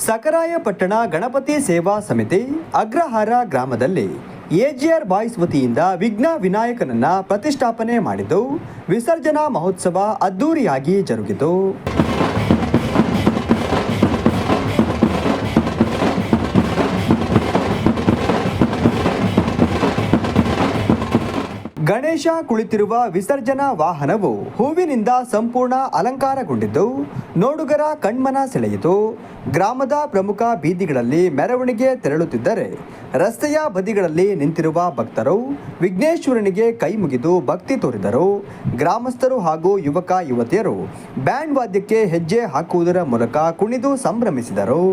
ಸಕರಾಯಪಟ್ಟಣ ಗಣಪತಿ ಸೇವಾ ಸಮಿತಿ ಅಗ್ರಹಾರ ಗ್ರಾಮದಲ್ಲಿ ಎಜಿಆರ್ ಬಾಯ್ಸ್ ವತಿಯಿಂದ ವಿಘ್ನ ವಿನಾಯಕನನ್ನ ಪ್ರತಿಷ್ಠಾಪನೆ ಮಾಡಿದ್ದು ವಿಸರ್ಜನಾ ಮಹೋತ್ಸವ ಅದ್ದೂರಿಯಾಗಿ ಜರುಗಿತು. ಗಣೇಶ ಕುಳಿತಿರುವ ವಿಸರ್ಜನಾ ವಾಹನವು ಹೂವಿನಿಂದ ಸಂಪೂರ್ಣ ಅಲಂಕಾರಗೊಂಡಿದ್ದು ನೋಡುಗರ ಕಣ್ಮನ ಸೆಳೆಯಿತು. ಗ್ರಾಮದ ಪ್ರಮುಖ ಬೀದಿಗಳಲ್ಲಿ ಮೆರವಣಿಗೆ ತೆರಳುತ್ತಿದ್ದರೆ ರಸ್ತೆಯ ಬದಿಗಳಲ್ಲಿ ನಿಂತಿರುವ ಭಕ್ತರು ವಿಘ್ನೇಶ್ವರನಿಗೆ ಕೈ ಮುಗಿದು ಭಕ್ತಿ ತೋರಿದರು. ಗ್ರಾಮಸ್ಥರು ಹಾಗೂ ಯುವಕ ಯುವತಿಯರು ಬ್ಯಾಂಡ್ ವಾದ್ಯಕ್ಕೆ ಹೆಜ್ಜೆ ಹಾಕುವುದರ ಮೂಲಕ ಕುಣಿದು ಸಂಭ್ರಮಿಸಿದರು.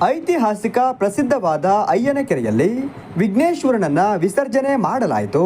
ಐತಿಹಾಸಿಕ ಪ್ರಸಿದ್ಧವಾದ ಅಯ್ಯನಕೆರೆಯಲ್ಲಿ ವಿಘ್ನೇಶ್ವರನನ್ನ ವಿಸರ್ಜನೆ ಮಾಡಲಾಯಿತು.